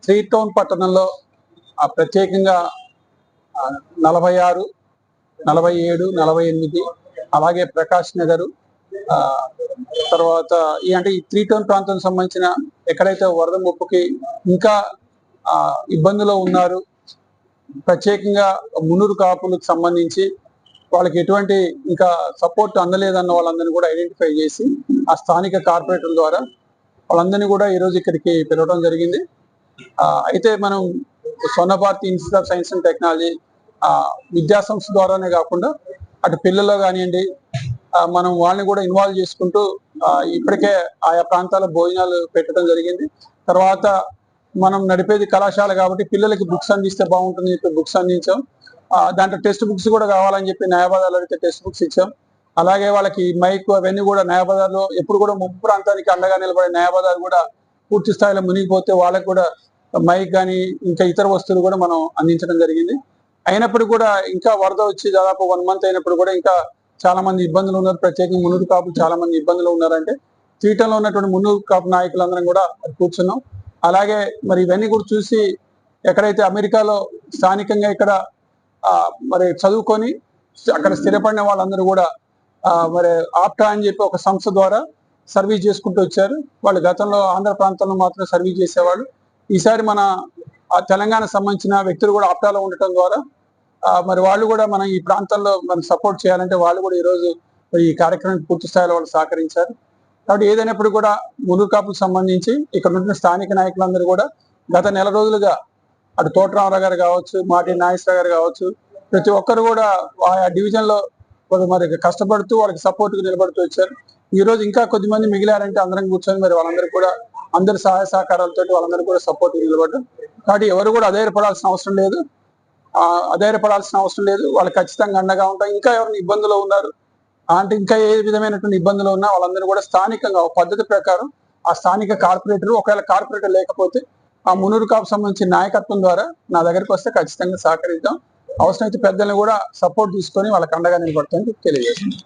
Three town పట్టణంలో ప్రత్యేకంగా 46, 47, 48 అలాగే ప్రకాష్ నగర్ తర్వాత అంటే ఈ త్రీ టౌన్ ప్రాంతం సంబంధించిన ఎక్కడైతే వరద ముప్పుకి ఇంకా ఇబ్బందులో ఉన్నారు, ప్రత్యేకంగా మున్నూరు కాపులకు సంబంధించి వాళ్ళకి ఎటువంటి ఇంకా సపోర్ట్ అందలేదన్న వాళ్ళందరినీ కూడా ఐడెంటిఫై చేసి ఆ స్థానిక కార్పొరేటర్ ద్వారా వాళ్ళందరినీ కూడా ఈరోజు ఇక్కడికి పిలవడం జరిగింది. అయితే మనం Swarnabharathi institute of science and technology విద్యా సంస్థ ద్వారానే కాకుండా అటు పిల్లల్లో కానివ్వండి మనం వాళ్ళని కూడా ఇన్వాల్వ్ చేసుకుంటూ ఇప్పటికే ఆయా ప్రాంతాల భోజనాలు పెట్టడం జరిగింది. తర్వాత మనం నడిపేది కళాశాల కాబట్టి పిల్లలకి బుక్స్ అందిస్తే బాగుంటుంది చెప్పి బుక్స్ అందించాం. దాంట్లో టెక్స్ట్ బుక్స్ కూడా కావాలని చెప్పి న్యాయబజార్లో అడిగితే టెక్స్ట్ బుక్స్ ఇచ్చాం. అలాగే వాళ్ళకి మైక్ అవన్నీ కూడా న్యాయబజార్లో ఎప్పుడు కూడా ముంపు ప్రాంతానికి అండగా నిలబడే న్యాయబజార్ కూడా పూర్తి స్థాయిలో మునిగిపోతే వాళ్ళకి కూడా మైక్ కానీ ఇంకా ఇతర వస్తువులు కూడా మనం అందించడం జరిగింది. అయినప్పటికీ కూడా ఇంకా వరద వచ్చి దాదాపు 1 month అయినప్పుడు కూడా ఇంకా చాలా మంది ఇబ్బందులు ఉన్నారు. ప్రత్యేకంగా మున్నూరు కాపులు చాలా మంది ఇబ్బందులు ఉన్నారంటే త్రీటంలో ఉన్నటువంటి మున్నూరు కాపు నాయకులందరం కూడా కూర్చున్నాం. అలాగే మరి ఇవన్నీ కూడా చూసి ఎక్కడైతే అమెరికాలో స్థానికంగా ఇక్కడ మరి చదువుకొని అక్కడ స్థిరపడిన వాళ్ళందరూ కూడా మరి ఆప్టా అని చెప్పి ఒక సంస్థ ద్వారా సర్వీస్ చేసుకుంటూ వచ్చారు. వాళ్ళు గతంలో ఆంధ్ర ప్రాంతంలో మాత్రం సర్వీస్ చేసేవాళ్ళు. ఈసారి మన తెలంగాణ సంబంధించిన వ్యక్తులు కూడా ఆప్టాలో ఉండటం ద్వారా మరి వాళ్ళు కూడా మనం ఈ ప్రాంతంలో మనం సపోర్ట్ చేయాలంటే వాళ్ళు కూడా ఈరోజు ఈ కార్యక్రమానికి పూర్తి స్థాయిలో వాళ్ళు సహకరించారు. కాబట్టి ఏదైనప్పుడు కూడా మున్నూరు కాపులకు సంబంధించి ఇక్కడ ఉంటున్న స్థానిక నాయకులందరూ కూడా గత నెల రోజులుగా అటు తోటరామారావు గారు కావచ్చు, మాటి నాగేశ్వరరావు గారు కావచ్చు, ప్రతి ఒక్కరు కూడా ఆయా డివిజన్ లో మరి కష్టపడుతూ వాళ్ళకి సపోర్ట్ గా నిలబడుతూ వచ్చారు. ఈ రోజు ఇంకా కొద్దిమంది మిగిలారంటే అందరం కూర్చొని మరి వాళ్ళందరూ కూడా అందరి సహాయ సహకారాలతో వాళ్ళందరూ కూడా సపోర్ట్ నిలబడ్డారు. కాబట్టి ఎవరు కూడా అధైర్యపడాల్సిన అవసరం లేదు, వాళ్ళు ఖచ్చితంగా అండగా ఉంటారు. ఇంకా ఎవరైనా ఇబ్బందులు ఉన్నారు అంటే ఇంకా ఏ విధమైనటువంటి ఇబ్బందులు ఉన్నా వాళ్ళందరూ కూడా స్థానికంగా ఒక పద్ధతి ప్రకారం ఆ స్థానిక కార్పొరేటర్, ఒకవేళ కార్పొరేటర్ లేకపోతే ఆ మున్నూరు కాపు సంబంధించిన నాయకత్వం ద్వారా నా దగ్గరికి వస్తే ఖచ్చితంగా సహకరిద్దాం. అవసరమైతే పెద్దలను కూడా సపోర్ట్ తీసుకొని వాళ్ళకి అండగా నిలబడతామని తెలియజేస్తుంది.